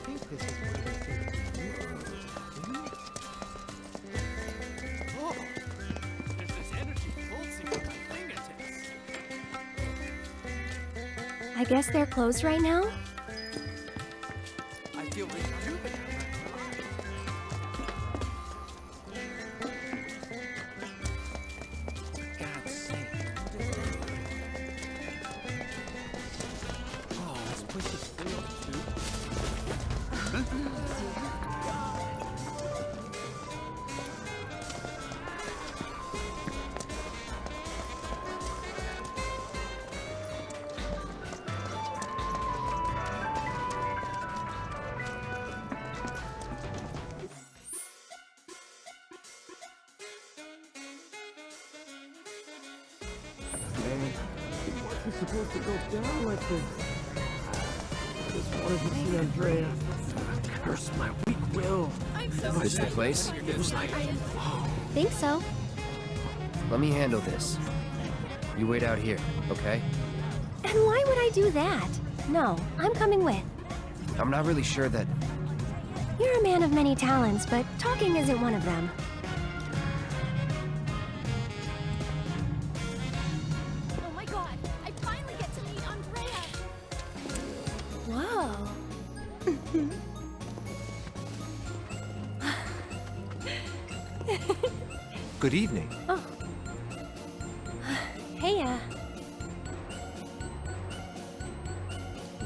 think this is where they take the Oh, there's this energy pulsing from my fingertips. I guess they're closed right now? I feel rejuvenated. For God's sake. Oh, let's push this through, too. Man, it wasn't supposed to go down like this. I just wanted to see Andrea. Curse my weak will. Is this the place? It was like, Think so. Let me handle this. You wait out here, okay? And why would I do that? No, I'm coming with. I'm not really sure that... You're a man of many talents, but talking isn't one of them. Oh my god! I finally get to meet Andrea! Whoa. Good evening. Oh. Hey,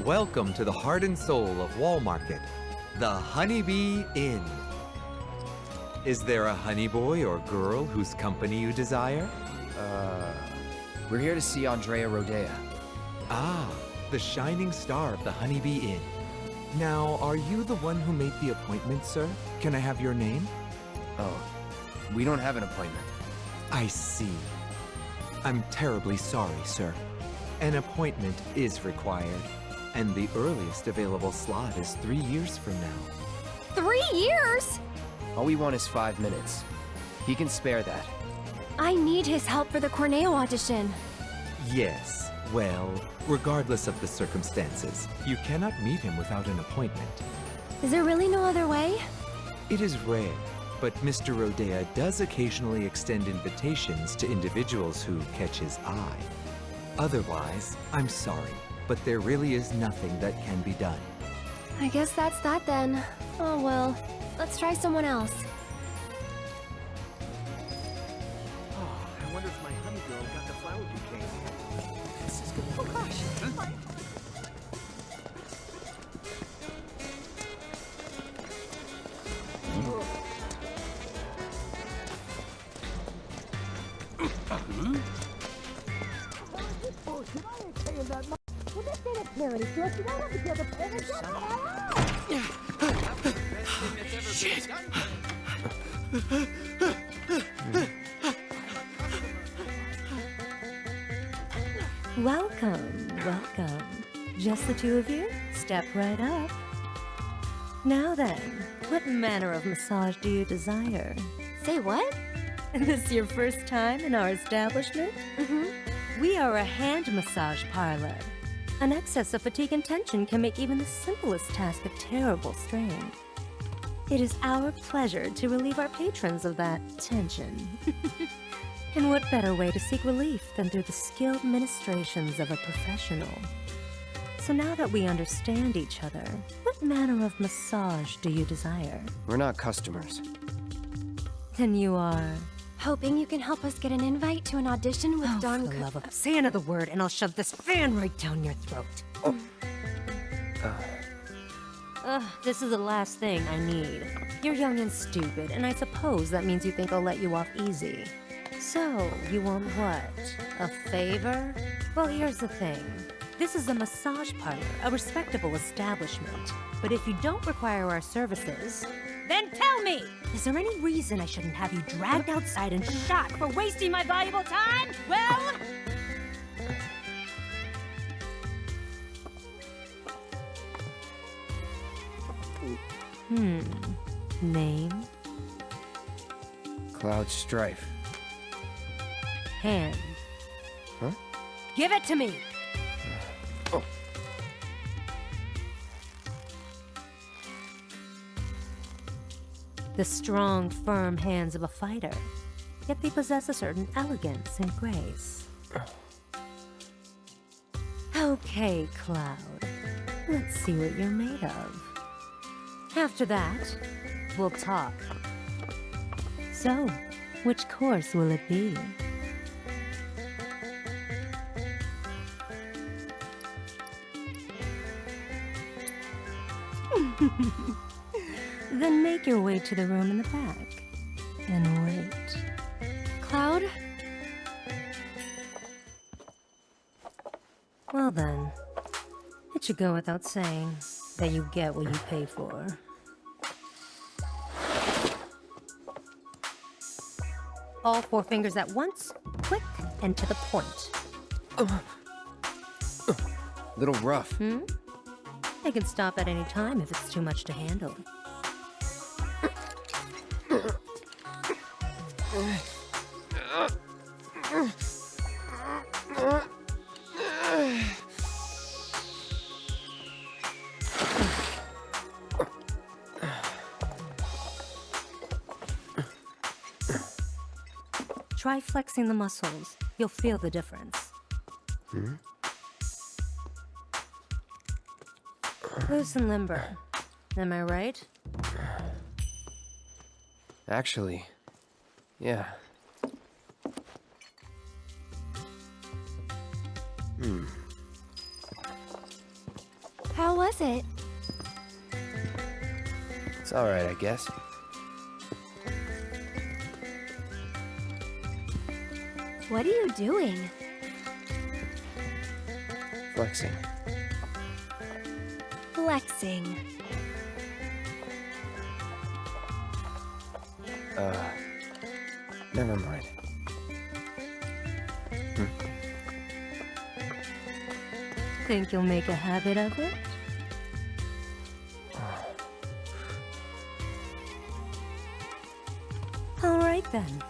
Welcome to the heart and soul of Wall Market, the Honeybee Inn. Is there a honey boy or girl whose company you desire? We're here to see Andrea Rodea. Ah, the shining star of the Honeybee Inn. Now, are you the one who made the appointment, sir? Can I have your name? Oh, we don't have an appointment. I see. I'm terribly sorry, sir. An appointment is required, and the earliest available slot is 3 years from now. 3 years? All we want is 5 minutes. He can spare that. I need his help for the Corneo audition. Yes, well, regardless of the circumstances, you cannot meet him without an appointment. Is there really no other way? It is rare, but Mr. Rodea does occasionally extend invitations to individuals who catch his eye. Otherwise, I'm sorry, but there really is nothing that can be done. I guess that's that then. Oh well, let's try someone else. Oh, I wonder if my honey girl got the flower bouquet. This is gonna be... Oh gosh! Shit! Welcome, welcome. Just the two of you? Step right up. Now then, what manner of massage do you desire? Say what? Is this your first time in our establishment? Mm-hmm. We are a hand massage parlor. An excess of fatigue and tension can make even the simplest task a terrible strain. It is our pleasure to relieve our patrons of that tension. And what better way to seek relief than through the skilled ministrations of a professional? So now that we understand each other, what manner of massage do you desire? We're not customers. Then you are... Hoping you can help us get an invite to an audition with For the love of... Say another word and I'll shove this fan right down your throat. This is the last thing I need. You're young and stupid, and I suppose that means you think I'll let you off easy. So, you want what? A favor? Well, here's the thing. This is a massage parlor, a respectable establishment. But if you don't require our services, then tell me! Is there any reason I shouldn't have you dragged outside and shot for wasting my valuable time? Well... Name? Cloud Strife. Hand. Huh? Give it to me! the strong, firm hands of a fighter. Yet they possess a certain elegance and grace. Okay, Cloud. Let's see what you're made of. After that, we'll talk. So, which course will it be? Then make your way to the room in the back and wait. Cloud? Well then, it should go without saying that you get what you pay for. All 4 fingers at once, quick and to the point. Little rough. I can stop at any time if it's too much to handle. Try flexing the muscles. You'll feel the difference. Loose and limber. Am I right? Actually, yeah. How was it? It's alright, I guess. What are you doing? Flexing. Flexing. Never mind. Think you'll make a habit of it? All right then.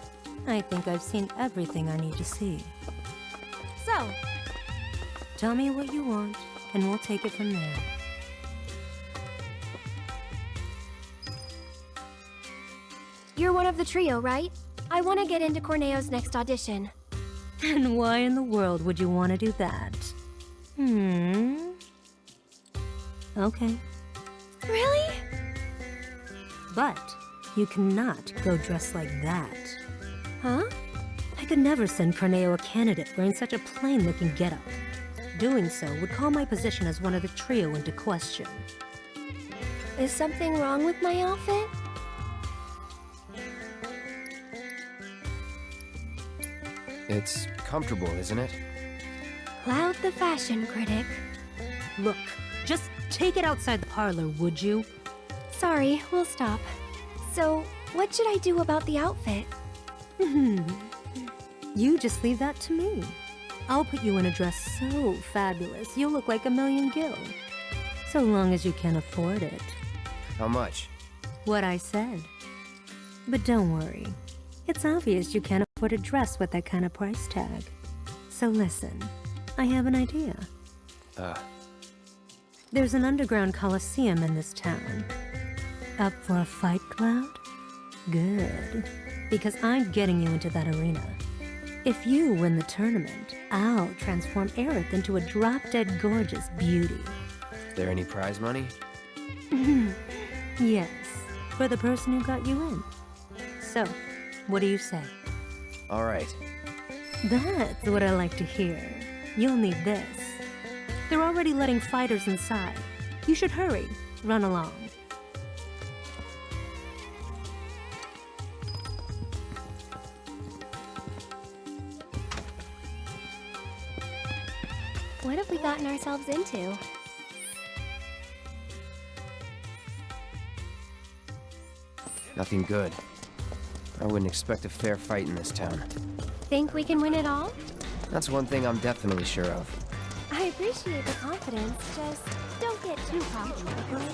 I think I've seen everything I need to see. So, Tell me what you want, and we'll take it from there. you're one of the trio, right? I want to get into Corneo's next audition. And why in the world would you want to do that? Okay. Really? But you cannot go dressed like that. Huh? I could never send Corneo a candidate wearing such a plain-looking getup. Doing so would call my position as one of the trio into question. Is something wrong with my outfit? It's comfortable, isn't it? Cloud the fashion critic. Look, just take it outside the parlor, would you? Sorry, we'll stop. So, what should I do about the outfit? You just leave that to me. I'll put you in a dress so fabulous, you'll look like a million gil. So long as you can afford it. How much? What I said. But don't worry. It's obvious you can't afford a dress with that kind of price tag. So listen, I have an idea. There's an underground coliseum in this town. Up for a fight, Cloud? Good. Because I'm getting you into that arena. If you win the tournament, I'll transform Aerith into a drop-dead gorgeous beauty. There any prize money? Yes, for the person who got you in. So, what do you say? All right. That's what I like to hear. You'll need this. They're already letting fighters inside. You should hurry. Run along. What have we gotten ourselves into? Nothing good. I wouldn't expect a fair fight in this town. Think we can win it all? That's one thing I'm definitely sure of. I appreciate the confidence, just don't get too cocky, okay?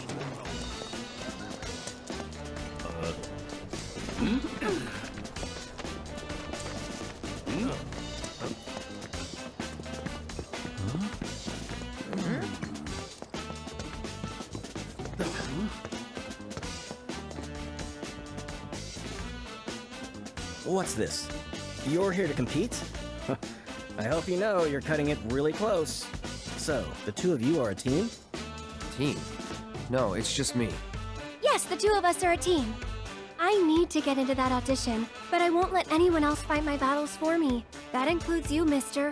What's this? You're here to compete? I hope you know you're cutting it really close. So, the two of you are a team? Team? No, it's just me. Yes, the two of us are a team. I need to get into that audition, but I won't let anyone else fight my battles for me. That includes you, mister.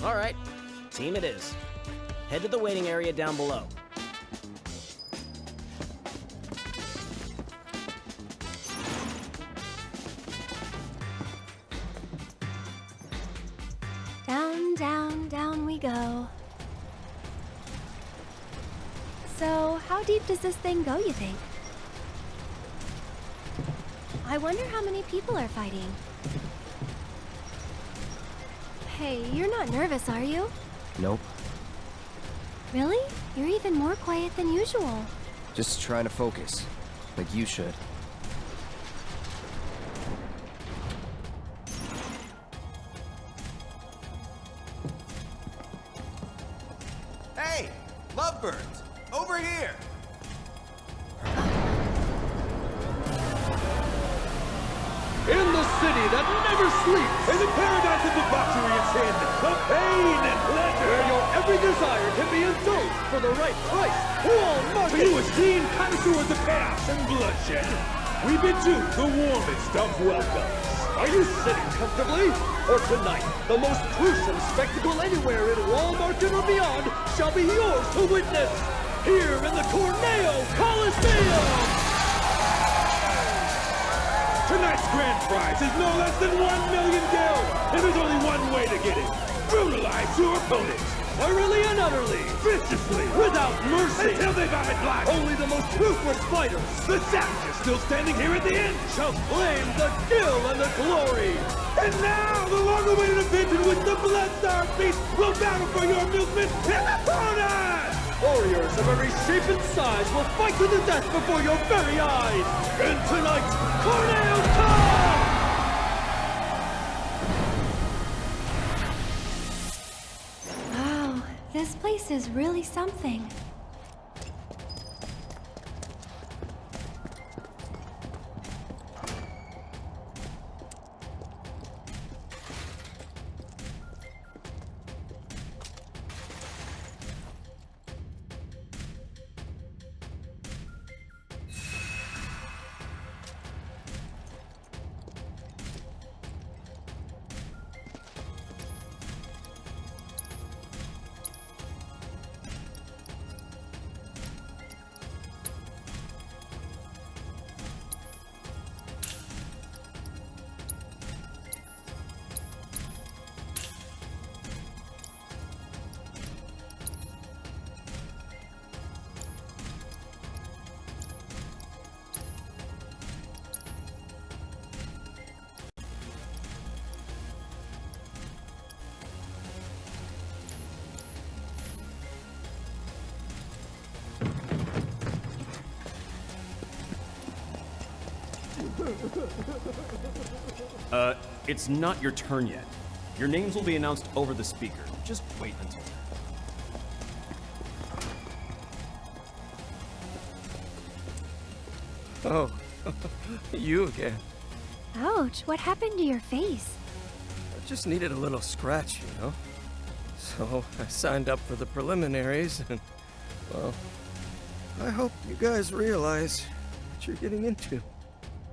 All right, team it is. Head to the waiting area down below. Down, down, down we go. So, how deep does this thing go, you think? I wonder how many people are fighting. Hey, you're not nervous, are you? Nope. Really? You're even more quiet than usual. Just trying to focus. Like you should. Hey! Lovebirds! Over here! In the city that never sleeps! In the paradise of debauchery and sin, of pain and pleasure! Where your every desire can be indulged for the right price! For you esteemed connoisseurs of chaos and bloodshed, we bid you the warmest of welcomes. Are you sitting comfortably? Or tonight, the most gruesome spectacle anywhere in Walmart or beyond shall be yours to witness! Here in the Corneo Coliseum! Tonight's grand prize is no less than 1 million gil, and there's only one way to get it. Brutalize your opponent. Thoroughly and utterly, Viciously. without mercy, Until they vomit blood. only the most ruthless fighters The savages still standing here at the end. shall claim the skill and the glory! And now, the long-awaited event in which the Blood-Starved Beast will battle for your amusement in the corner! Warriors of every shape and size will fight to the death before your very eyes! And tonight's Corneo time! Wow, this place is really something. It's not your turn yet. Your names will be announced over the speaker. Just wait until then. Oh, you again. Ouch, what happened to your face? I just needed a little scratch, you know? So I signed up for the preliminaries and, well, I hope you guys realize what you're getting into.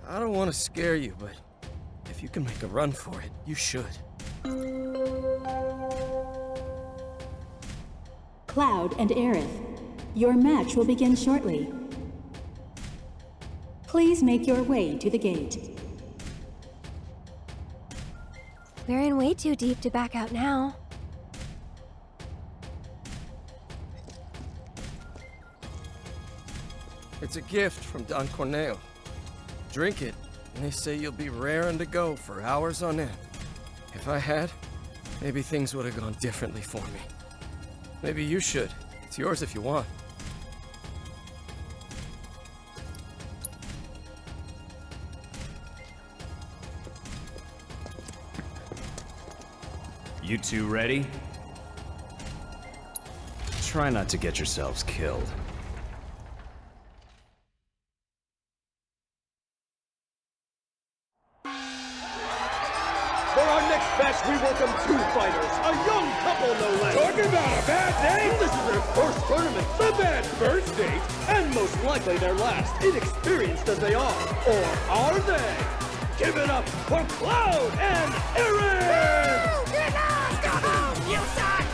I don't want to scare you, but if you can make a run for it, you should. Cloud and Aerith, your match will begin shortly. Please make your way to the gate. We're in way too deep to back out now. It's a gift from Don Corneo. Drink it, and they say you'll be raring to go for hours on end. If I had, maybe things would have gone differently for me. Maybe you should. It's yours if you want. You two ready? Try not to get yourselves killed. Dispatch, we welcome two fighters, a young couple no less. Talking about a bad date? This is their first tournament. The bad first date? And most likely their last, inexperienced as they are. Or are they? Give it up for Cloud and Aaron! Come on, you son!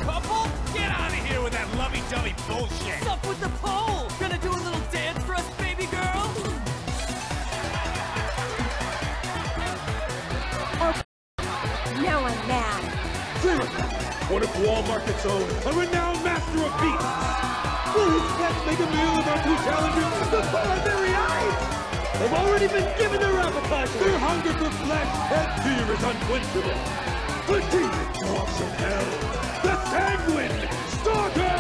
Couple? Get out of here with that lovey-dovey bullshit! What's up with the pole? Gonna do a little dance for us, baby girl? Now I'm mad. One of Wall Market's own, a renowned master of beasts! Will his pet make a meal of our two challengers before our very eyes? They've already been given their appetizer! Their hunger for flesh and fear is unquenchable! The demon dogs of hell! The Sanguine Stalkers!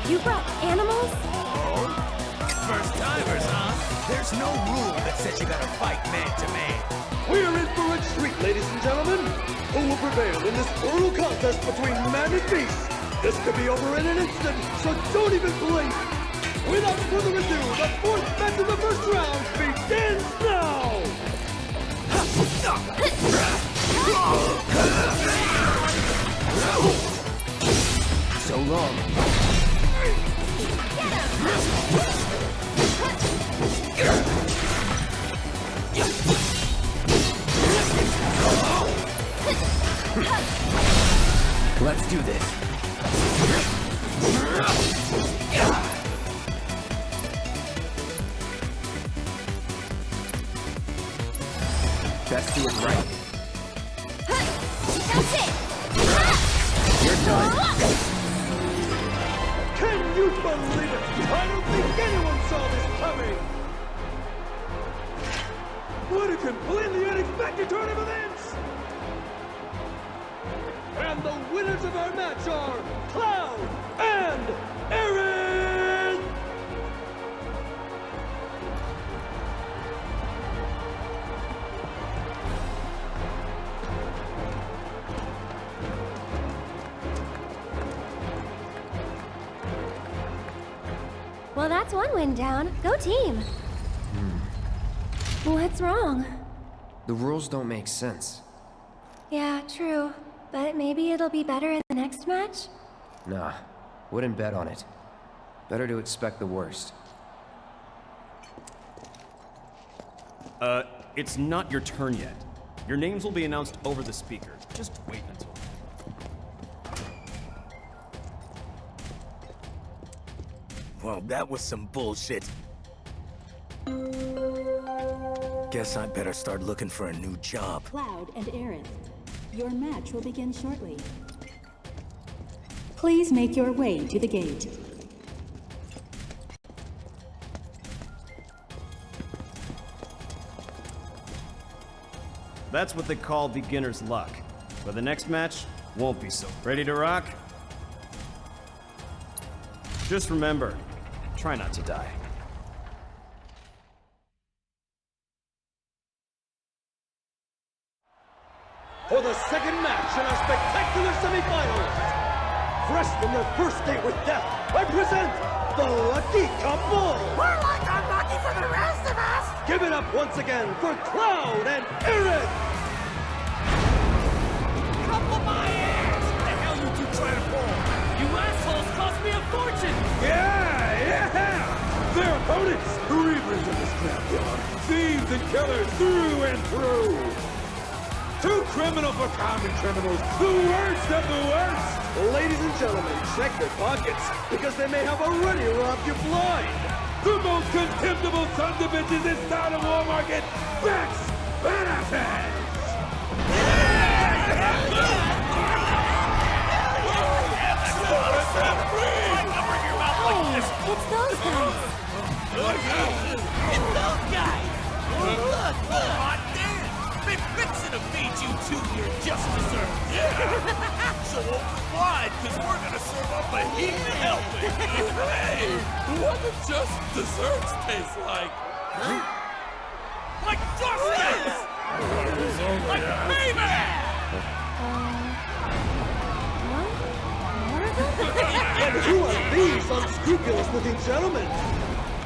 You brought animals? First timers, huh? There's no rule that says you gotta fight man to man. We're in for a treat, ladies and gentlemen! Who will prevail in this brutal contest between man and beast? This could be over in an instant, so don't even blink! Without further ado, the fourth match of the first round begins now! So long. Let's do this. Best do it right. That's it! You're done. Can you believe it? I don't think anyone saw this coming! What a completely unexpected turn of events! And the winners of our match are Cloud and Aaron! Well, that's one win down. Go team. What's wrong? The rules don't make sense. Yeah, true. But maybe it'll be better in the next match? Nah, wouldn't bet on it. Better to expect the worst. It's not your turn yet. Your names will be announced over the speaker. Just wait until... Well, that was some bullshit. Guess I better start looking for a new job. Cloud and Aerith, your match will begin shortly. Please make your way to the gate. That's what they call beginner's luck. But the next match won't be so. Ready to rock? Just remember, try not to die. For the second match in our spectacular semifinals, fresh from their first date with death, I present the Lucky Couple! We're like unlucky for the rest of us! Give it up once again for Cloud and Aaron! Couple my ass! What the hell you two trying to pull? You assholes cost me a fortune! Yeah! Their opponents, reavers of the scrapyard, thieves and killers through and through! Too criminal for common criminals, the worst of the worst! Ladies and gentlemen, check their pockets, because they may have already robbed you blind! The most contemptible sons of bitches this side of Wall Market, Max Benefits! Hey, it's those guys. It's those guys! Look! Hot damn! Been fixing to feed you two your just desserts! Yeah! So open wide, because we're gonna serve up a heaping helping! Hey! What do just desserts taste like? Like justice! Like payback! And who are these unscrupulous-looking gentlemen?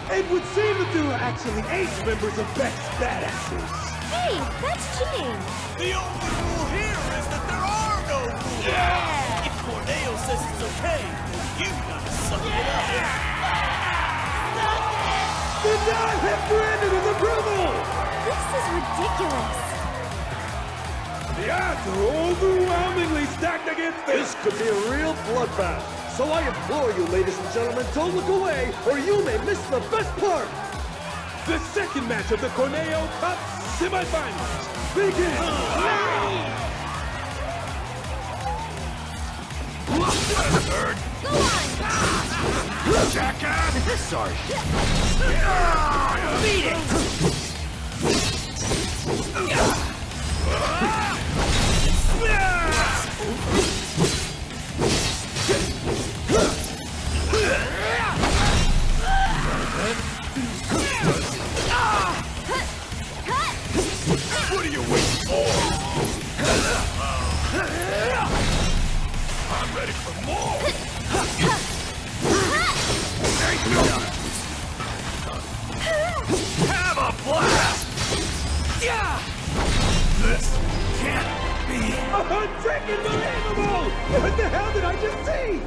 It would seem that there are actually 8 members of Beck's Badasses. Hey, that's cheating! The only rule here is that there are no rules! Yeah! If Corneo says it's okay, you gotta suck it up! Did not have granted his approval! This is ridiculous! The odds are overwhelmingly stacked against This could be a real bloodbath. So I implore you, ladies and gentlemen, don't look away, or you may miss the best part! The second match of the Corneo Cup semifinals begins now! Third. Go on! Jackass! Sorry. Beat it! What are you waiting for? I'm ready for more! Have a blast! This can't be... Unbelievable! What the hell did I just see?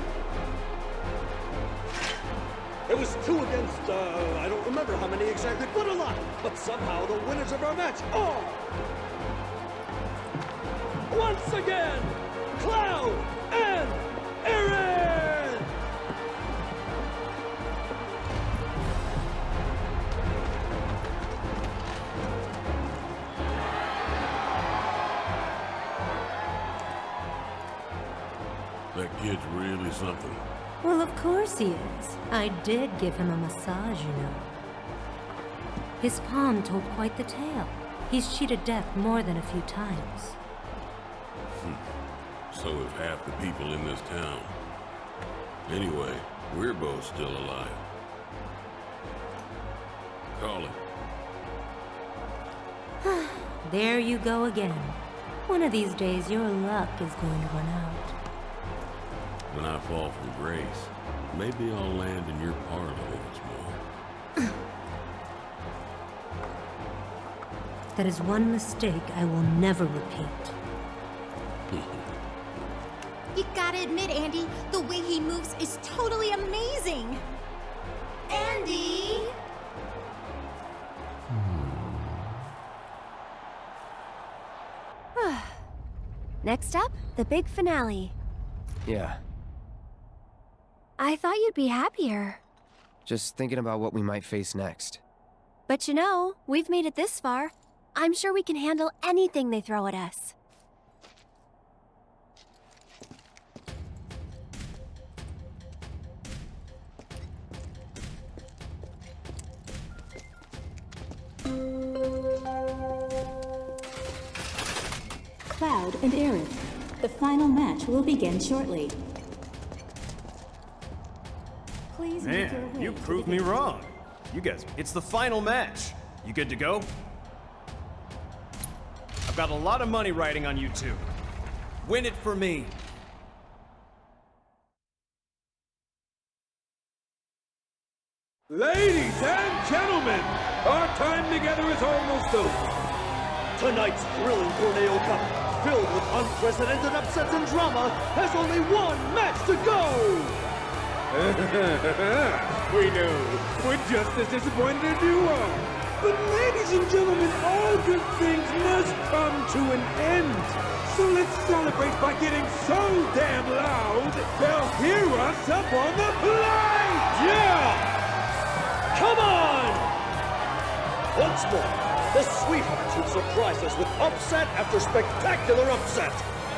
It was 2 against, I don't remember how many exactly, but a lot. But somehow the winners of our match are... Once again, Cloud and Aaron! That kid's really something. Well, of course he is. I did give him a massage, you know. His palm told quite the tale. He's cheated death more than a few times. So have half the people in this town. Anyway, we're both still alive. Call it. There you go again. One of these days, your luck is going to run out. When I fall from grace, maybe I'll land in your parlor once more. That is one mistake I will never repeat. You gotta admit, Andy, the way he moves is totally amazing! Andy! Next up, the big finale. Yeah, I thought you'd be happier. just thinking about what we might face next. But you know, we've made it this far. I'm sure we can handle anything they throw at us. Cloud and Aerith. The final match will begin shortly. Please make your Man, way you to proved the me victory. wrong. You guys, it's the final match. You good to go? I've got a lot of money riding on you two. Win it for me. Ladies and gentlemen, our time together is almost over. Tonight's thrilling Corneo Cup, filled with unprecedented upsets and drama, has only one match to go! We know. We're just as disappointed as you are. But ladies and gentlemen, all good things must come to an end. So let's celebrate by getting so damn loud, they'll hear us up on the plate! Yeah! Come on! Once more, the sweethearts who surprise us with upset after spectacular upset.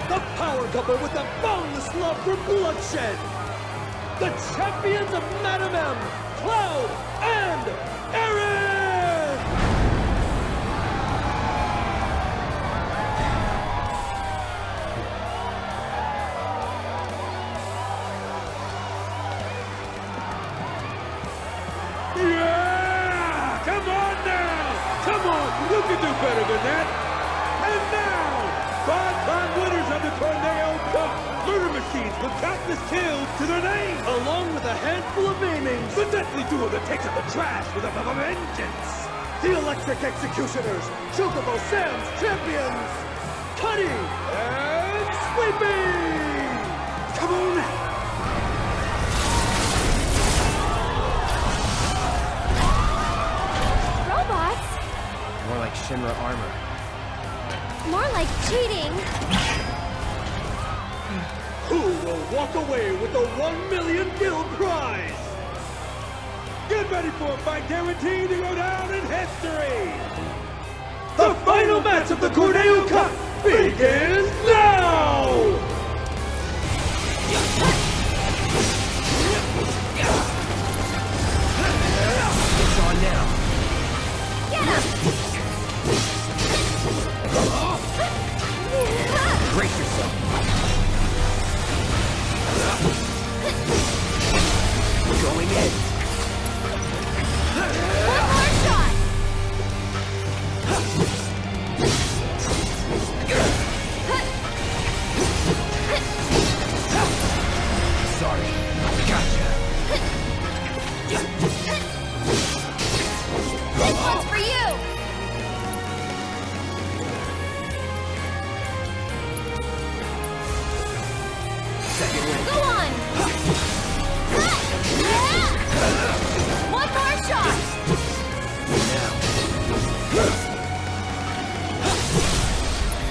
The power couple with the boundless love for bloodshed. The champions of Madam M, Cloud and Aaron! Yeah! Come on now! Come on! can do better than that. And now, 5-time winners of the Tornado Cup. Murder machines with countless kills to their name. Along with a handful of aimings. The deathly duo that takes out the trash with a vengeance. The Electric Executioners, Chocobo Sam's champions, Cuddy and Sweepy! Come on! Robots? More like Shinra armor. More like cheating. Who will walk away with the 1 million guild prize? Get ready for a fight guaranteed to go down in history! The final match of the Tornado Cup begins now! It's on now. Get him! Brace yourself. Going in. One more shot! Sorry. Gotcha. This one's for you! Second win. Go on! One more shot! Now.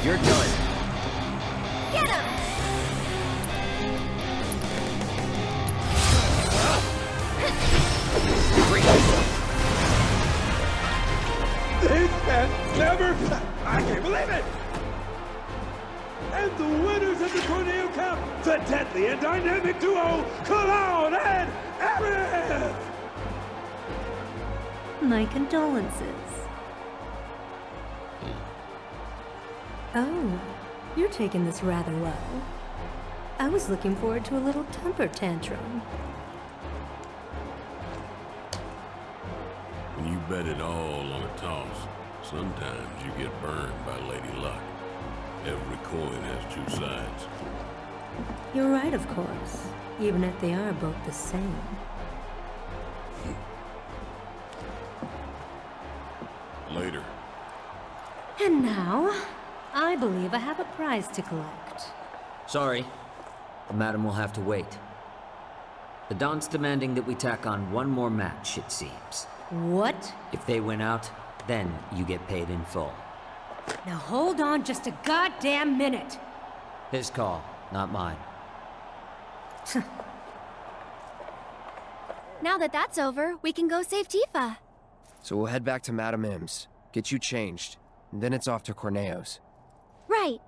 You're done. Get him! Brace yourself. This has never... I can't believe it! And the winners of the Tornado Cup, the deadly and dynamic duo, Cloud and Aerith! My condolences. Oh, you're taking this rather well. I was looking forward to a little temper tantrum. When you bet it all on a toss, sometimes you get burned by Lady Luck. Every coin has two sides. You're right, of course, even if they are both the same. Later. And now, I believe I have a prize to collect. Sorry, the madam will have to wait. The Don's demanding that we tack on one more match, it seems. What? If they win out, then you get paid in full. Now hold on just a goddamn minute. His call, not mine. Now that that's over, we can go save Tifa. So we'll head back to Madame M's, get you changed, and then it's off to Corneo's. Right.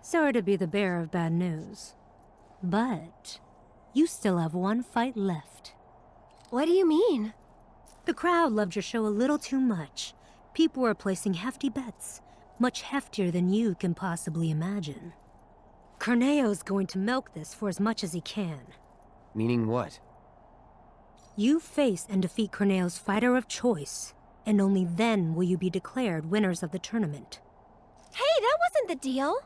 Sorry to be the bearer of bad news, but you still have one fight left. What do you mean? The crowd loved your show a little too much. People were placing hefty bets, much heftier than you can possibly imagine. Corneo's going to milk this for as much as he can. Meaning what? You face and defeat Corneo's fighter of choice, and only then will you be declared winners of the tournament. Hey, that wasn't the deal.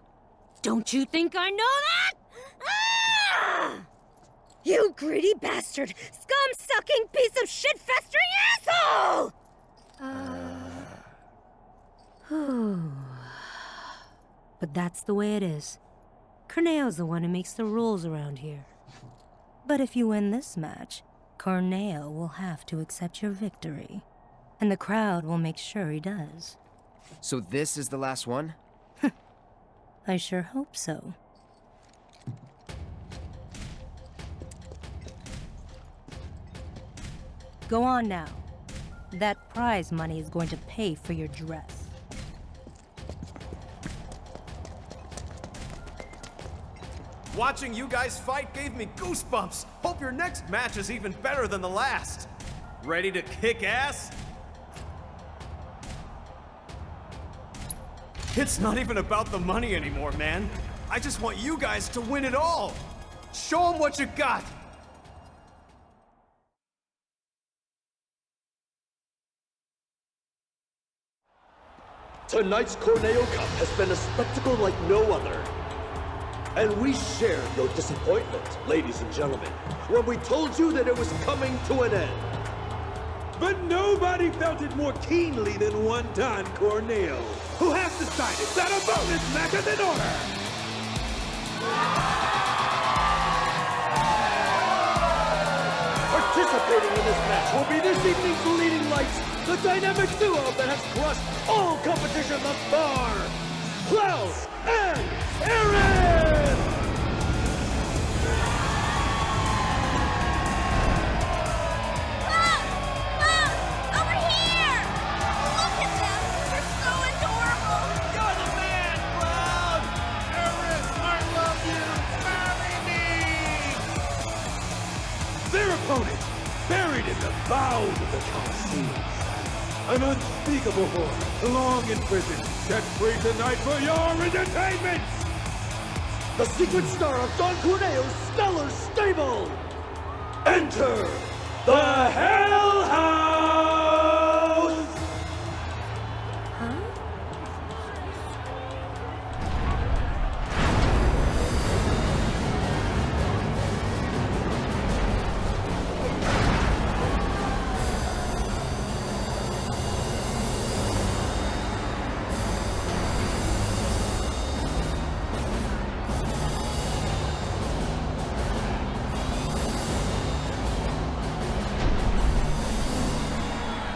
Don't you think I know that? Ah! You greedy bastard! Scum-sucking piece of shit-festering asshole! But that's the way it is. Corneo's the one who makes the rules around here. But if you win this match, Corneo will have to accept your victory. And the crowd will make sure he does. So this is the last one? I sure hope so. Go on now. That prize money is going to pay for your dress. Watching you guys fight gave me goosebumps. Hope your next match is even better than the last. Ready to kick ass? It's not even about the money anymore, man. I just want you guys to win it all. Show them what you got. Tonight's Corneo Cup has been a spectacle like no other. And we shared your disappointment, ladies and gentlemen, when we told you that it was coming to an end. But nobody felt it more keenly than one Don Corneo, who has decided that a bonus match is in order! Participating in this match will be this evening's leading lights, the dynamic duo that has crushed all competition thus far, Cloud and Aaron! Over here! Look at them! They're so adorable! You're the man, Cloud! Aaron, I love you! Marry me! Their opponent, buried in the bowels of the Colosseum. An unspeakable horror, long in prison, set free tonight for your entertainment! The secret star of Don Corneo's stellar stable! Enter the Hell House!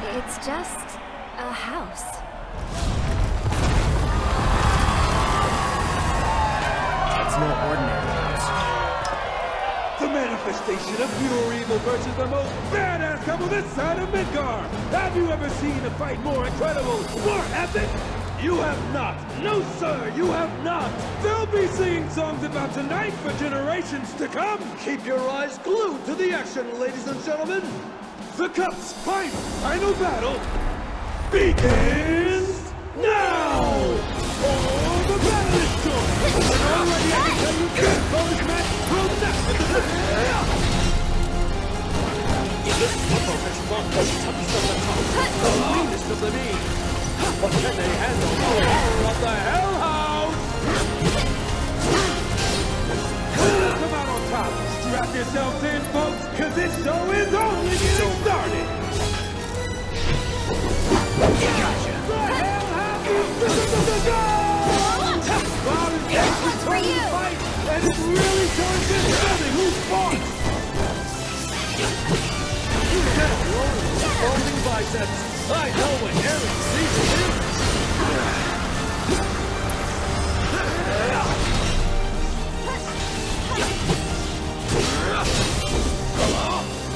It's just a house. It's no ordinary house. The manifestation of pure evil versus the most badass couple this side of Midgar! Have you ever seen a fight more incredible, more epic? You have not! No, sir, you have not! They'll be singing songs about tonight for generations to come! Keep your eyes glued to the action, ladies and gentlemen! The Cup's final battle begins now! Oh, the battle is joined! And already I can tell you this bonus match will not... This couple has marked the toughest of the tough, the meanest of the mean. But can they handle the horror of the Hell House? Come out on top! Strap yourselves in, folks, cause this show is only getting started! Gotcha! The Hell House is Cloud is actually trying to fight, and it's really showing this building who's fought! You get a roll with folding biceps. I know when Aaron sees him.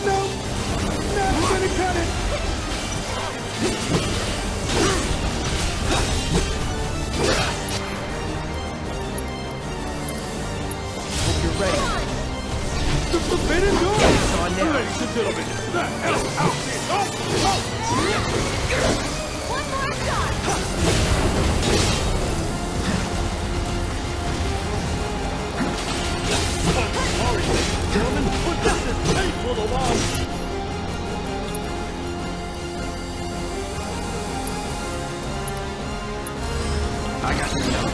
Nope! Not gonna cut it! Hope you're ready. The forbidden door! It's on now. Ladies and gentlemen, the Hell House is up! One more shot! I'm sorry, ladies and gentlemen, but this is painful to watch. I got you now.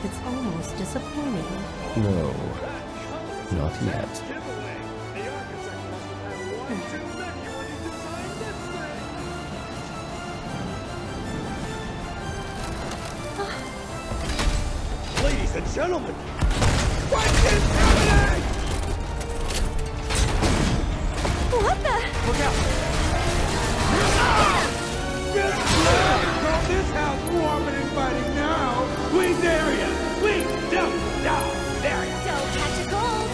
It's almost disappointing. No, not yet. Ladies and gentlemen, What is happening? What the? Look out! Call this house warm and inviting now! We dare ya! We don't dare ya! Don't catch a cold.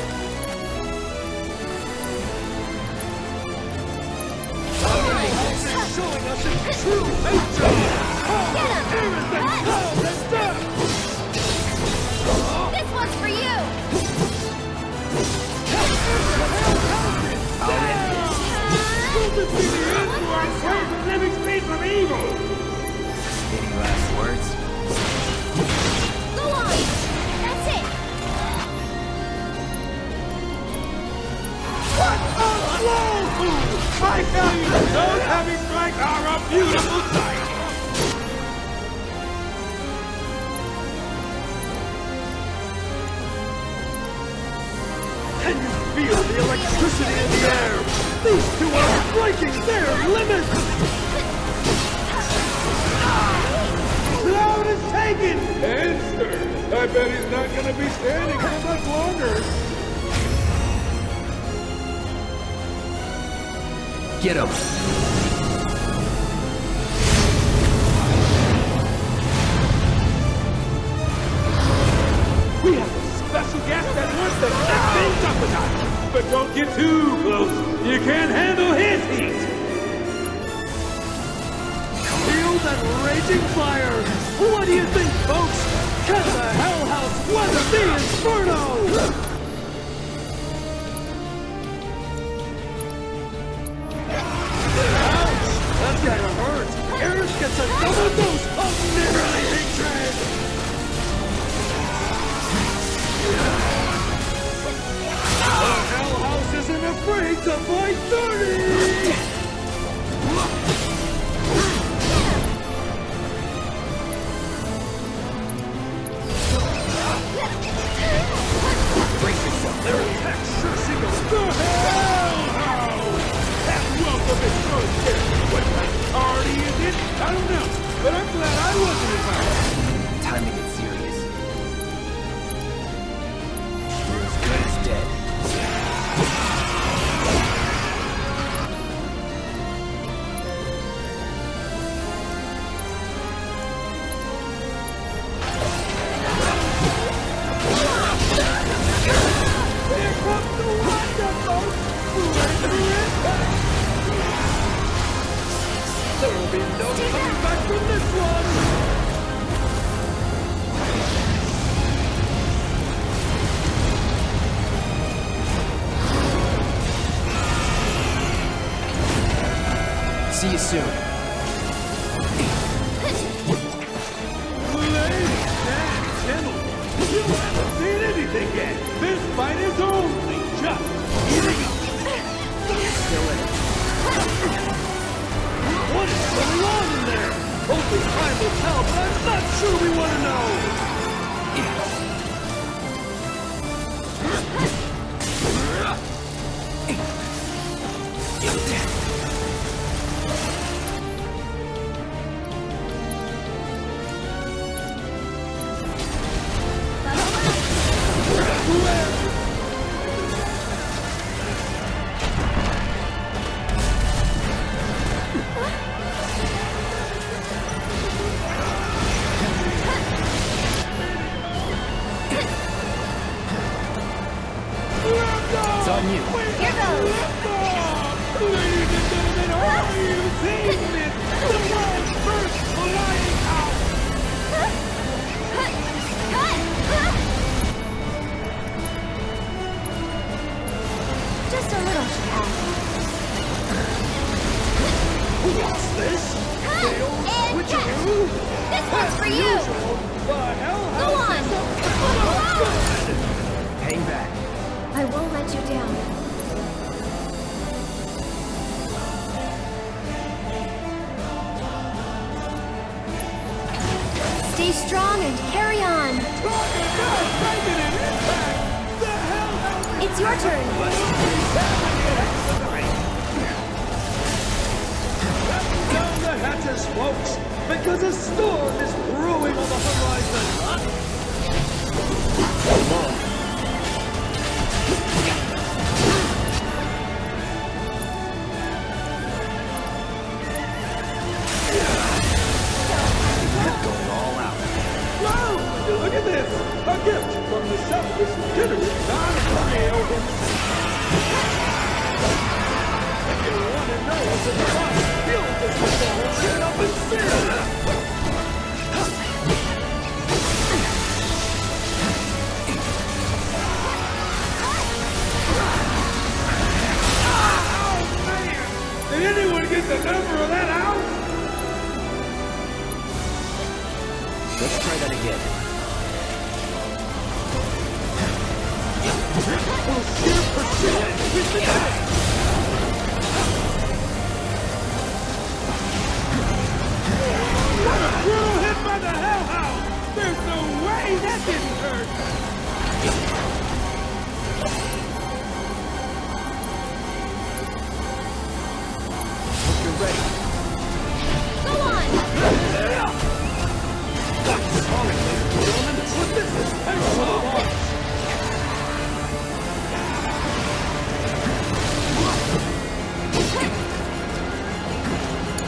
showing us its true nature! Get him! Everything cloud and death! This one's for you! Will this be the end to our quest of living speed from evil? Any last words? Go on! That's it! What a blow! I tell you, those heavy strikes are a beautiful sight! Can you feel the electricity in the air? These two are breaking their limits! Cloud is taken! And sir, I bet he's not gonna be standing for much longer. Get him! We have a special guest that wants to step things up a notch. But don't get too close. You can't handle his heat. Feel that raging fire! What do you think, folks? Can the Hell House weather the inferno? Ouch! That's gotta hurt! Aerith gets a double dose of neighborly hatred! The Hell House isn't afraid to fight dirty! Brace yourself. Their attacks sure seem to The Hell House! That welcome is good here. What kind of party is it? I don't know, but I'm glad I wasn't invited. Time to get serious. You're as good as dead. Here comes the wonderful Mercenary Impact! There will be no coming back from this one! See you soon. Ladies and gentlemen, you haven't seen anything yet! This fight is only just heating up! What is going on in there? Only time will tell, but I'm not sure we want to know! It's on you. Here goes! Ladies and gentlemen, are you seeing this? The world's first flying house! Just a little shout. What's this? Failed And switcheroo? This one's for you! Usual, the Hell Go House on! is a ton of good! Hang back. I won't let you down. Stay strong and carry on. It's your turn. Down the hatches, folks, because a storm is brewing on the horizon. Come on. Going all out. Wow! Look at this! A gift from the selfless, generous Don Mario himself. If you want to know what's in the box, Feel this performance get up and sing! Did anyone get the number of that house? Let's try that again. Oh, sheer precision with the deck! What a brutal hit by the Hell House! There's no way that didn't hurt! Ready. Go on! What's wrong with you, gentlemen? With this is excellent launch!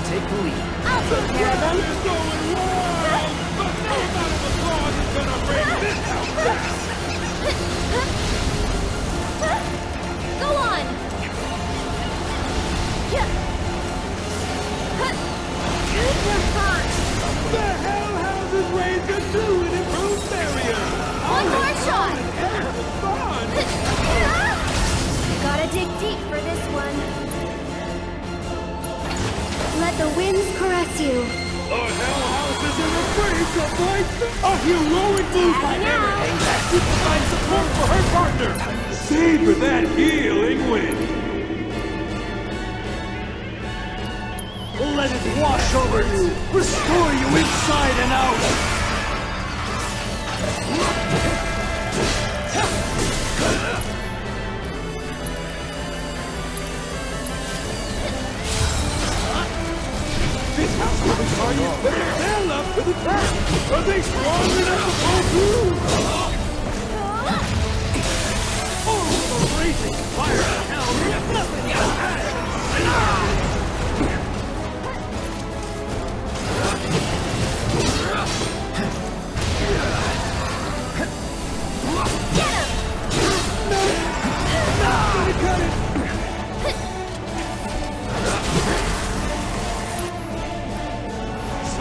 Take the lead. I'll take care of them! It's going wild! But no amount of applause is gonna bring this house back! Go on! The Hell House is raised to new and improved barrier! One more shot! Fun! Gotta dig deep for this one. Let the winds caress you. The Hell House isn't afraid to fight! A heroic move by Eric! To provide support for her partner! Savor that healing wind! Let it wash over you! Restore you inside and out! This house will require you to stand up to the task! Are they strong enough to pull through? Oh, the raging fire of hell! Nothing but ash!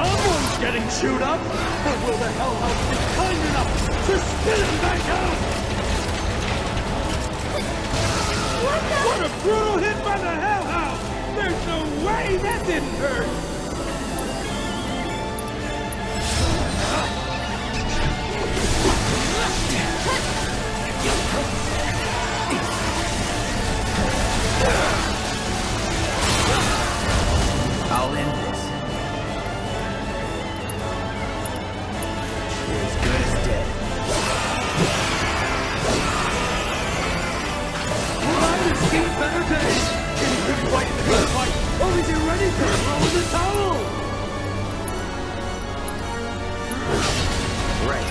Someone's getting chewed up, but will the Hell House be kind enough to spit him back out? What a brutal hit by the Hell House! There's no way that didn't hurt! I'll end this. You're as good as dead. I've seen better days! Can you fight the good fight, or is he ready to throw in the towel? Right.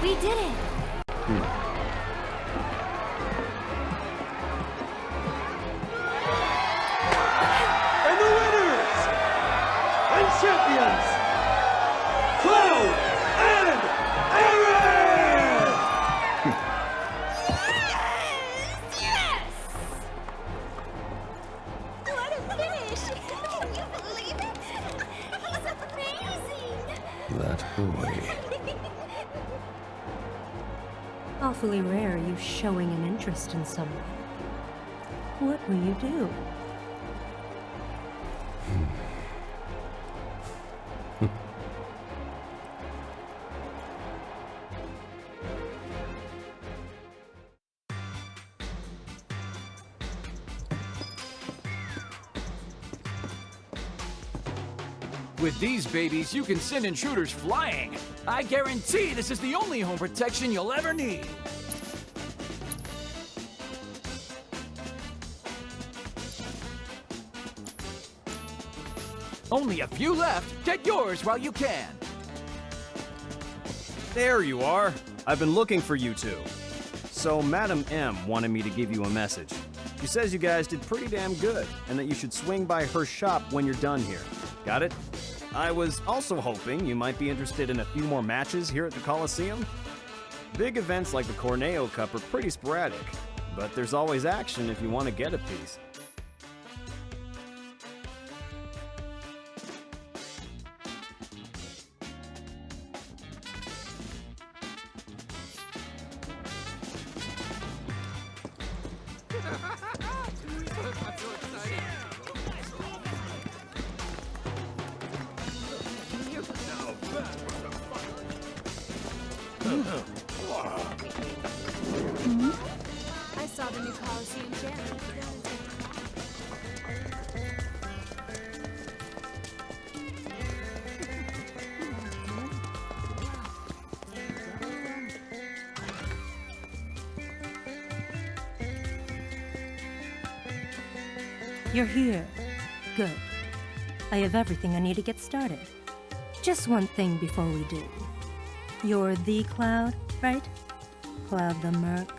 We did it. And the winners and champions, Cloud and Aaron! Yes! What a finish! Can you believe it? That was amazing! That boy. Awfully rare you showing an interest in someone. What will you do? With these babies, you can send intruders flying. I guarantee this is the only home protection you'll ever need. Only a few left. Get yours while you can. There you are. I've been looking for you two. So Madam M wanted me to give you a message. She says you guys did pretty damn good, and that you should swing by her shop when you're done here. Got it? I was also hoping you might be interested in a few more matches here at the Coliseum. Big events like the Corneo Cup are pretty sporadic, but there's always action if you want to get a piece. I saw the new Coliseum jam. You're here. Good. I have everything I need to get started. Just one thing before we do. You're the Cloud, right? Cloud the Merc.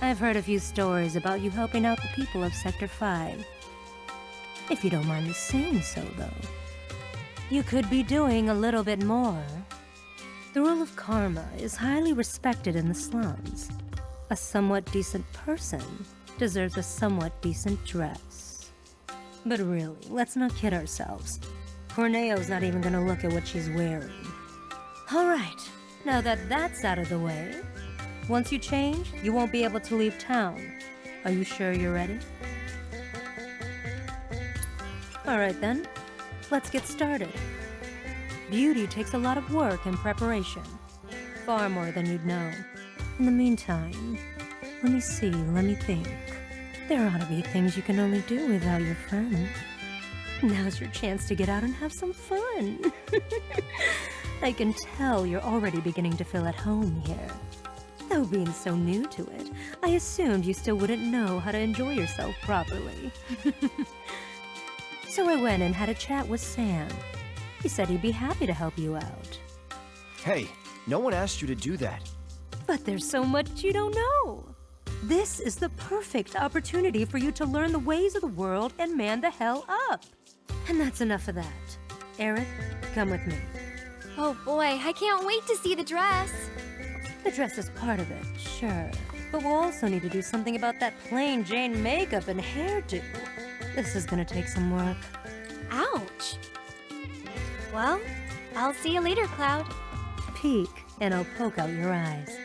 I've heard a few stories about you helping out the people of Sector 5. If you don't mind me saying so, though. You could be doing a little bit more. The rule of karma is highly respected in the slums. A somewhat decent person deserves a somewhat decent dress. But really, let's not kid ourselves. Corneo's not even gonna look at what she's wearing. Alright, now that that's out of the way, once you change, you won't be able to leave town. Are you sure you're ready? Alright then, let's get started. Beauty takes a lot of work and preparation. Far more than you'd know. In the meantime, let me see, let me think. There ought to be things you can only do without your friend. Now's your chance to get out and have some fun. I can tell you're already beginning to feel at home here. Though being so new to it, I assumed you still wouldn't know how to enjoy yourself properly. So I went and had a chat with Sam. He said he'd be happy to help you out. Hey, no one asked you to do that. But there's so much you don't know. This is the perfect opportunity for you to learn the ways of the world and man the hell up. And that's enough of that. Aerith, come with me. Oh boy, I can't wait to see the dress. The dress is part of it, sure. But we'll also need to do something about that plain Jane makeup and hairdo. This is gonna take some work. Ouch. Well, I'll see you later, Cloud. Peek, and I'll poke out your eyes.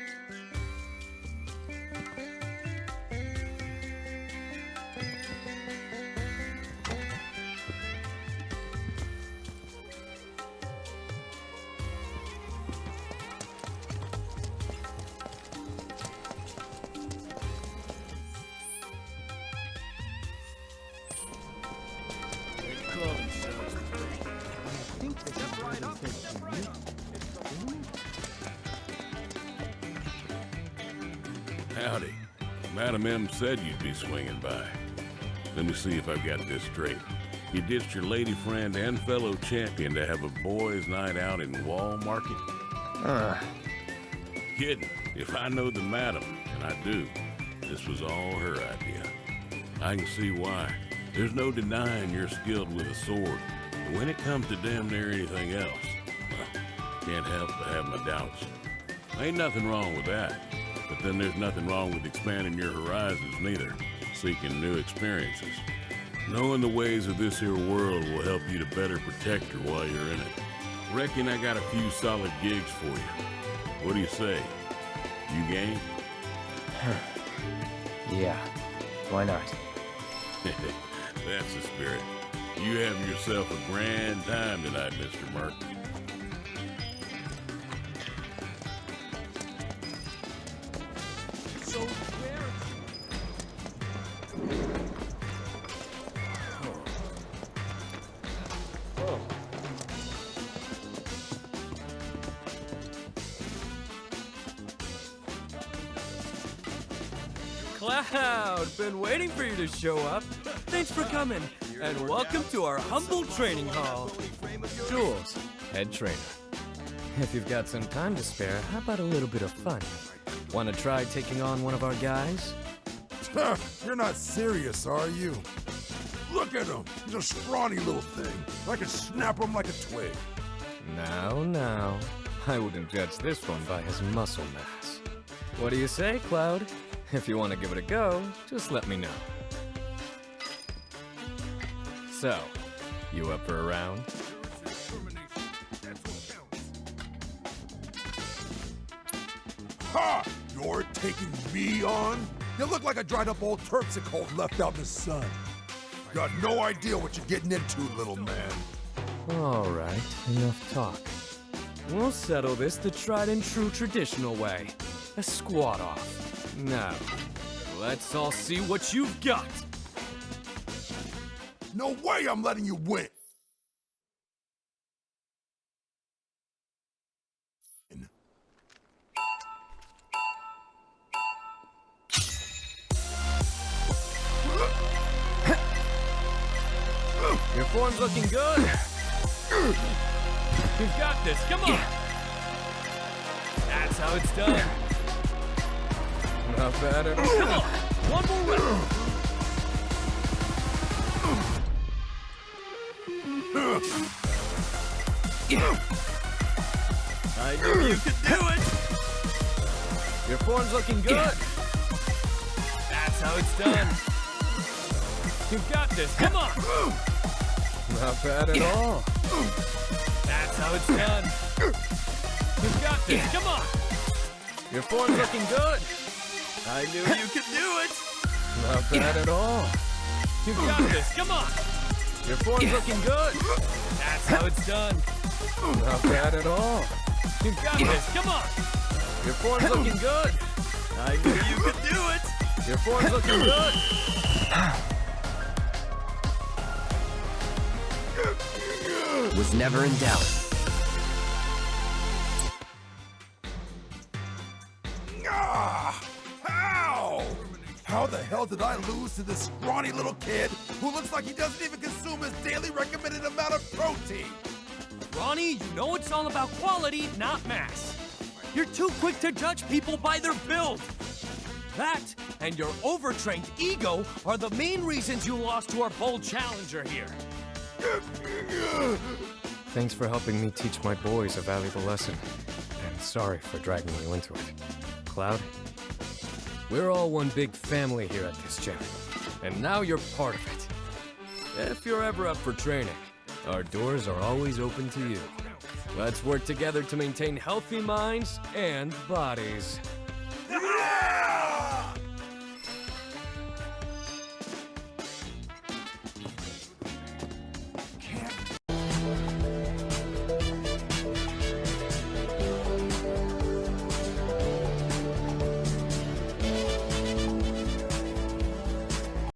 Howdy. Madam M said you'd be swinging by. Let me see if I've got this straight. You ditched your lady friend and fellow champion to have a boys' night out in Wall Market? Kidding. If I know the madam, and I do, this was all her idea. I can see why. There's no denying you're skilled with a sword. But when it comes to damn near anything else, well, can't help but have my doubts. Ain't nothing wrong with that. But then there's nothing wrong with expanding your horizons neither, seeking new experiences. Knowing the ways of this here world will help you to better protect her while you're in it. Reckon I got a few solid gigs for you. What do you say? You game? Yeah, why not? That's the spirit. You have yourself a grand time tonight, Mr. Merc. So Cloud! Been waiting for you to show up. Thanks for coming, and welcome to our humble training hall. Jules, head trainer. If you've got some time to spare, how about a little bit of fun? Want to try taking on one of our guys? You're not serious, are you? Look at him. He's a scrawny little thing. I can snap him like a twig. Now. I wouldn't judge this one by his muscle mass. What do you say, Cloud? If you want to give it a go, just let me know. So, you up for a round? Ha! You're taking me on? You look like a dried-up old terpsichore left out in the sun. Got no idea what you're getting into, little man. All right, enough talk. We'll settle this the tried and true traditional way. A squat off. Now, let's all see what you've got. No way I'm letting you win. Your form's looking good. You've got this, come on! That's how it's done. Not bad at all. Come on! One more round! I knew you could do it! Your form's looking good. That's how it's done. You've got this, come on! Not bad at all. That's how it's done. You've got this, come on! Your form's looking good. I knew you could do it. Not bad at all. You've got this, come on! Your form's looking good. That's how it's done. Not bad at all. You've got this, come on! Your form's looking good. I knew you could do it. Your form's looking good. Was never in doubt. How? How the hell did I lose to this scrawny little kid who looks like he doesn't even consume his daily recommended amount of protein? Ronnie, you know it's all about quality, not mass. You're too quick to judge people by their build. That and your overtrained ego are the main reasons you lost to our bold challenger here. Thanks for helping me teach my boys a valuable lesson. And sorry for dragging you into it. Cloud, we're all one big family here at this gym. And now you're part of it. If you're ever up for training, our doors are always open to you. Let's work together to maintain healthy minds and bodies.